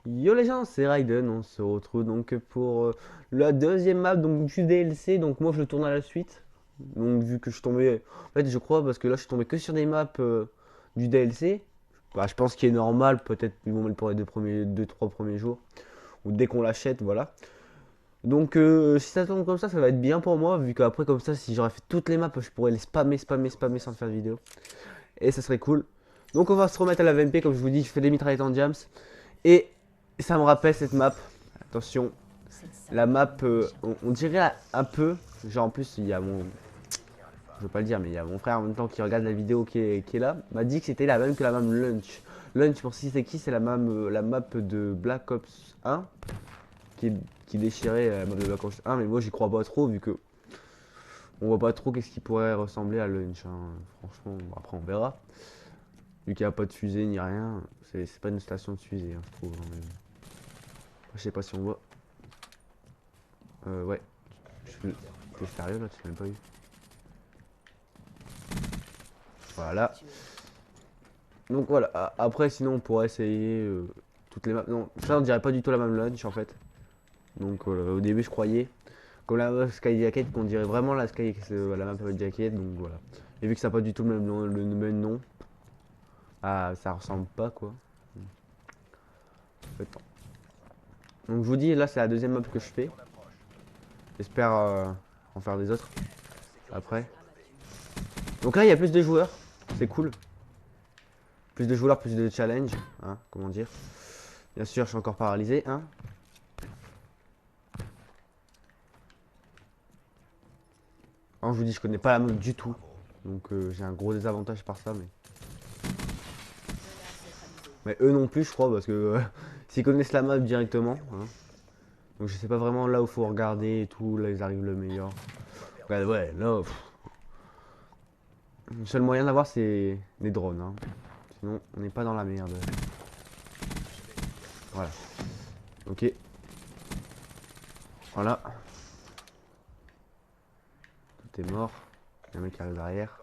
Yo les gens, c'est Raiden, on se retrouve donc pour la deuxième map donc du DLC. Donc moi je le tourne à la suite. Donc vu que je suis tombé, en fait je crois parce que là je suis tombé que sur des maps du DLC. Bah, je pense qu'il est normal, peut-être ils vont mettre pour les deux trois premiers jours ou dès qu'on l'achète, voilà. Donc si ça tombe comme ça va être bien pour moi vu qu'après comme ça si j'aurais fait toutes les maps je pourrais les spammer sans faire de vidéo et ça serait cool. Donc on va se remettre à la VMP comme je vous dis, je fais des mitraillettes en jams et ça me rappelle cette map. Attention, la map, on dirait un peu. Genre en plus, il y a mon. Je veux pas le dire, mais il y a mon frère en même temps qui regarde la vidéo qui est là. M'a dit que c'était la même que la map Lunch. Lunch, pour si c'est qui, c'est la map de Black Ops 1 qui, qui déchirait la map de Black Ops 1. Mais moi, j'y crois pas trop vu que on voit pas trop qu'est-ce qui pourrait ressembler à Lunch. Hein. Franchement, après on verra. Vu qu'il n'y a pas de fusée ni rien, c'est pas une station de fusée, hein, je trouve. Hein, je sais pas si on voit. Ouais. T'es sérieux là, tu l'as même pas eu. Voilà. Donc voilà. Après, sinon, on pourrait essayer toutes les maps. Non, ça, on dirait pas du tout la même lunch en fait. Donc au début, je croyais. Comme la map Sky Jacket, qu'on dirait vraiment la la map Jacket. Donc voilà. Et vu que ça n'a pas du tout le même nom, ah, ça ressemble pas quoi. Attends. Donc je vous dis, là, c'est la deuxième map que je fais. J'espère en faire des autres après. Donc là, il y a plus de joueurs. C'est cool. Plus de joueurs, plus de challenge. Hein, comment dire. Bien sûr, je suis encore paralysé. Hein. Alors, je vous dis, je connais pas la map du tout. Donc j'ai un gros désavantage par ça. Mais eux non plus, je crois. Parce que s'ils connaissent la map directement. Hein. Donc je sais pas vraiment là où faut regarder et tout. Là, ils arrivent le meilleur. Ouais, là. Le seul moyen d'avoir, c'est des drones. Hein. Sinon, on n'est pas dans la merde. Voilà. Ok. Voilà. Tout est mort. Il y a un mec qui arrive derrière.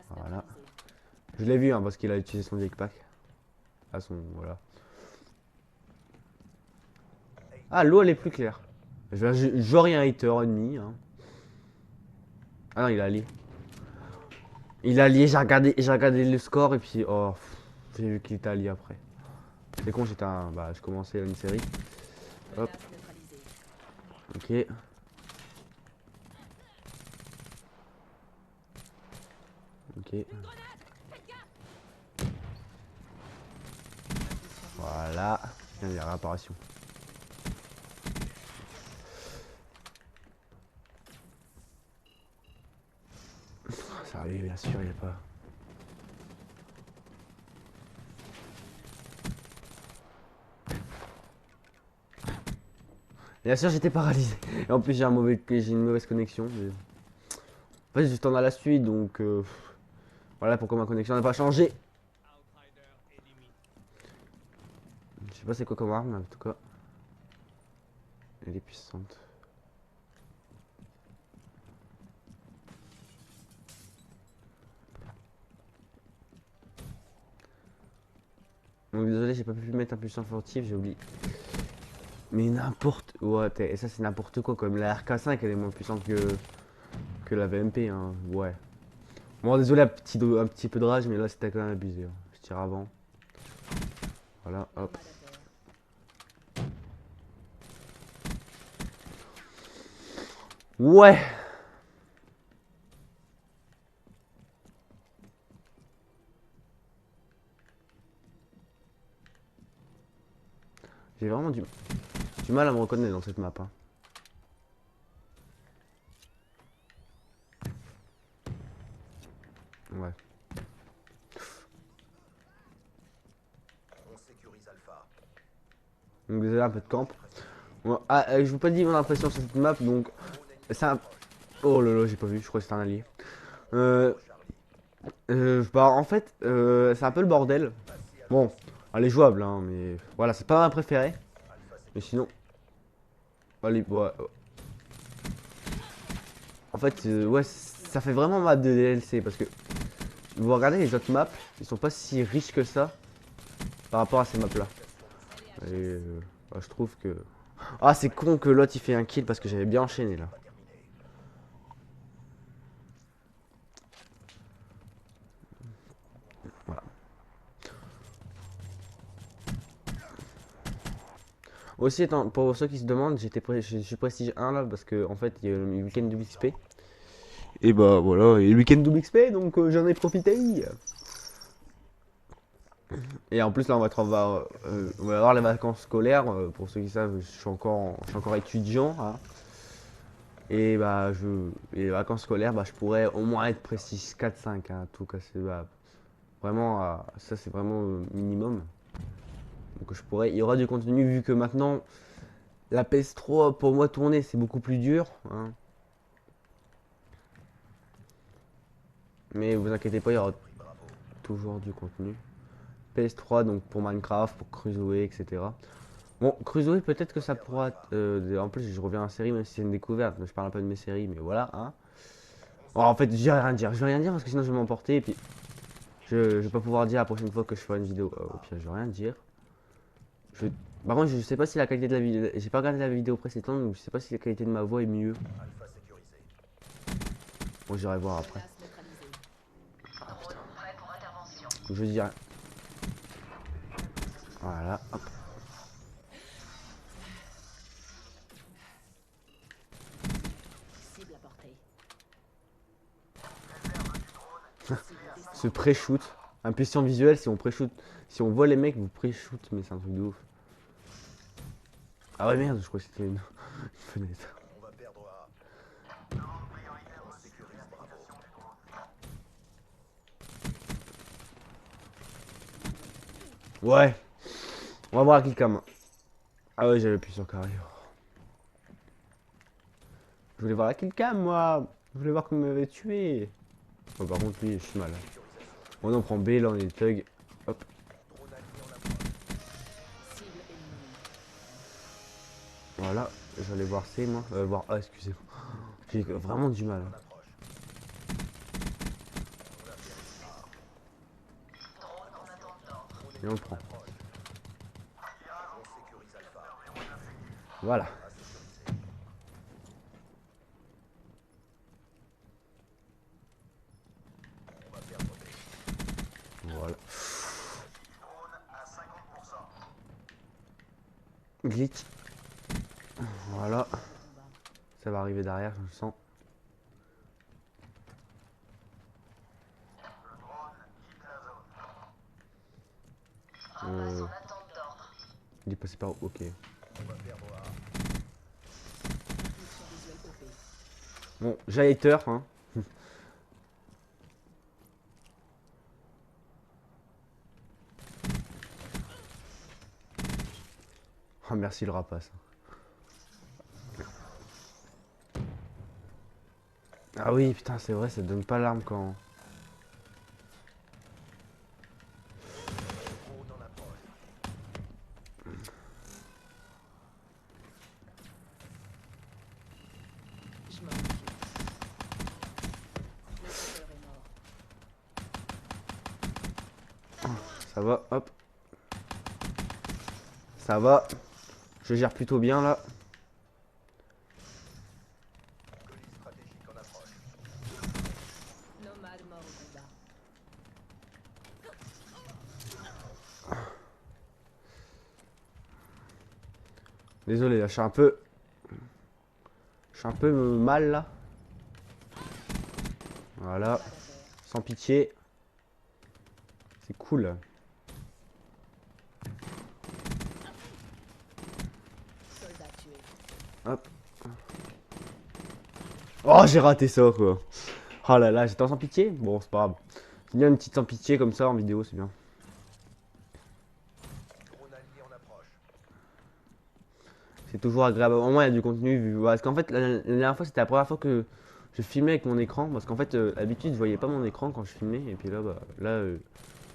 Voilà. Je l'ai vu hein, parce qu'il a utilisé son jetpack. Ah son. Voilà. Ah l'eau elle est plus claire. Genre il y a un hater ennemi. Hein. Ah non il a allié. Il a allié, j'ai regardé le score et puis oh j'ai vu qu'il était allié après. C'est con j'étais un. Bah je commençais une série. Hop. Ok. Ok. Voilà. Bien il y a réparation. Ça arrive bien sûr il n'y a pas. Bien sûr j'étais paralysé. Et en plus j'ai une mauvaise connexion. Mais... En fait je tourne à la suite donc voilà pourquoi ma connexion n'a pas changé. Je sais pas c'est quoi comme arme mais en tout cas. Elle est puissante. Donc désolé j'ai pas pu mettre impulsion furtive, j'ai oublié. Mais n'importe. Ouais, et ça c'est n'importe quoi comme la RK5 elle est moins puissante que la VMP hein. Ouais. Bon désolé un petit peu de rage mais là c'était quand même abusé. Hein. Je tire avant. Voilà, hop. Ouais. J'ai vraiment du mal à me reconnaître dans cette map. Hein. Ouais. Donc désolé un peu de camp. Bon, ah, je vous pas dit mon impression sur cette map donc c'est un... Oh lolo j'ai pas vu, je crois que c'était un allié. Bah en fait c'est un peu le bordel. Bon, Elle est jouable, hein, mais voilà, c'est pas ma préférée. Mais sinon, allez, ouais. En fait, ouais, ça fait vraiment map de DLC parce que vous regardez les autres maps, ils sont pas si riches que ça par rapport à ces maps là. Et bah, je trouve que. Ah, c'est con que l'autre il fait un kill parce que j'avais bien enchaîné là. Voilà. Aussi, pour ceux qui se demandent, je suis prestige 1 là parce que en fait il y a le week-end double XP. Et bah voilà, et le week-end double XP donc j'en ai profité. Et en plus là on va avoir les vacances scolaires. Pour ceux qui savent, je suis encore étudiant. Hein. Et bah les vacances scolaires, bah, je pourrais au moins être prestige 4-5 hein, tout casser. Bah, vraiment, ça c'est vraiment minimum. Donc il y aura du contenu vu que maintenant la PS3 pour moi tourner c'est beaucoup plus dur. Hein. Mais vous inquiétez pas, il y aura toujours du contenu. PS3 donc pour Minecraft, pour Crusoe, etc. Bon, Crusoe peut-être que ça pourra. En plus je reviens en série même si c'est une découverte. Je parle un peu de mes séries, mais voilà. Hein. Bon, en fait je vais rien dire. Je vais rien dire parce que sinon je vais m'emporter et puis je vais pas pouvoir dire la prochaine fois que je ferai une vidéo. Au pire je vais rien dire. Je... Par contre je sais pas si la qualité de la vidéo. J'ai pas regardé la vidéo précédente donc je sais pas si la qualité de ma voix est mieux. Bon j'irai voir après. Ah putain. Je dirais. Voilà, hop. Ce pré-shoot. Impression visuelle, si on pré-shoot. Si on voit les mecs, vous pré-shoot, mais c'est un truc de ouf. Ah ouais, merde, je crois que c'était une fenêtre. Ouais, on va voir la killcam. Ah ouais, j'avais plus sur carré. Je voulais voir la killcam, moi. Je voulais voir qu'on m'avait tué. Oh, par contre, lui, je suis mal. Bon, on prend B, là, on est thug. Hop. Voilà, j'allais voir C, moi. Voir A, excusez-moi. J'ai vraiment du mal. Et on le prend. Voilà. Voilà. Glitch. Voilà. Ça va arriver derrière, je le sens. Il est passé par où? Ok. Bon, j'ai hater, hein. Oh, merci le rapace. Ah oui, putain, c'est vrai, ça donne pas l'arme quand... Ça va, hop. Ça va. Je gère plutôt bien là. Désolé, là, je suis un peu... Je suis un peu mal là. Voilà. Sans pitié. C'est cool. Hop. Oh, j'ai raté ça quoi. Oh là là, j'étais en sans pitié. Bon, c'est pas grave. C'est bien une petite sans pitié comme ça en vidéo, c'est bien. C'est toujours agréable. Au moins, il y a du contenu. Parce qu'en fait, la dernière fois, c'était la première fois que je filmais avec mon écran. Parce qu'en fait, d'habitude, je voyais pas mon écran quand je filmais. Et puis là, bah,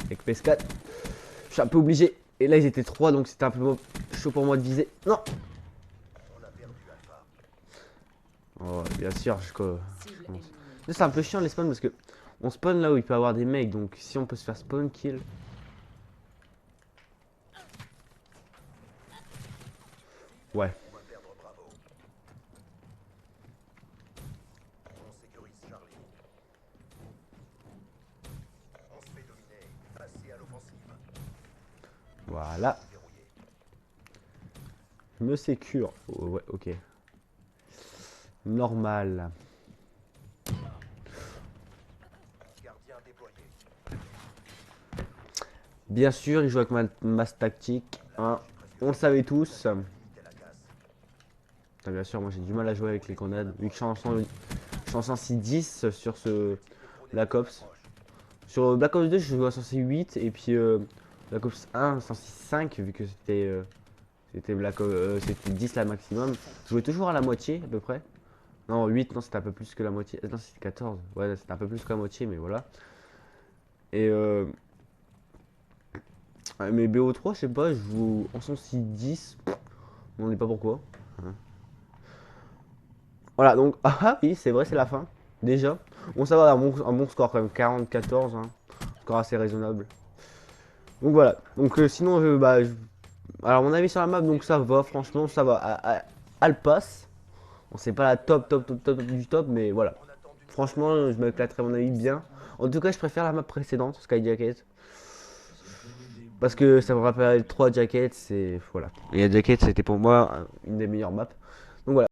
avec PS4, je suis un peu obligé. Et là, ils étaient 3, donc c'était un peu chaud pour moi de viser. Non! Oh, bien sûr, je commence. C'est un peu chiant les spawns parce que on spawn là où il peut y avoir des mecs, donc si on peut se faire spawn kill. Ouais. Voilà. Me sécure. Oh, ouais, ok. Normal. Bien sûr, il joue avec ma masse tactique. Hein. On le savait tous. Ah, bien sûr, moi j'ai du mal à jouer avec les grenades. Vu que je suis en sens 10 sur ce Black Ops. Sur Black Ops 2, je jouais à sens 8. Et puis Black Ops 1, sens 5, vu que c'était 10 la maximum. Je jouais toujours à la moitié à peu près. Non, 8, non, c'était un peu plus que la moitié. Non, c'était 14. Ouais, c'était un peu plus que la moitié, mais voilà. Et mais BO3, je sais pas, je joue en sens 10. On ne sait pas pourquoi. Hein. Voilà, donc, ah oui, c'est vrai, c'est la fin. Déjà. Bon, ça va, un bon score quand même, 44, hein. Score assez raisonnable. Donc voilà. Donc sinon, alors mon avis sur la map, donc ça va, franchement, ça va. Elle passe. Bon, c'est pas la top du top, mais voilà. Franchement, je m'éclaterai à mon avis bien. En tout cas, je préfère la map précédente, Sky Jacket. Parce que ça me rappelle 3 Jackets, c'est voilà. Et la Jacket, c'était pour moi une des meilleures maps.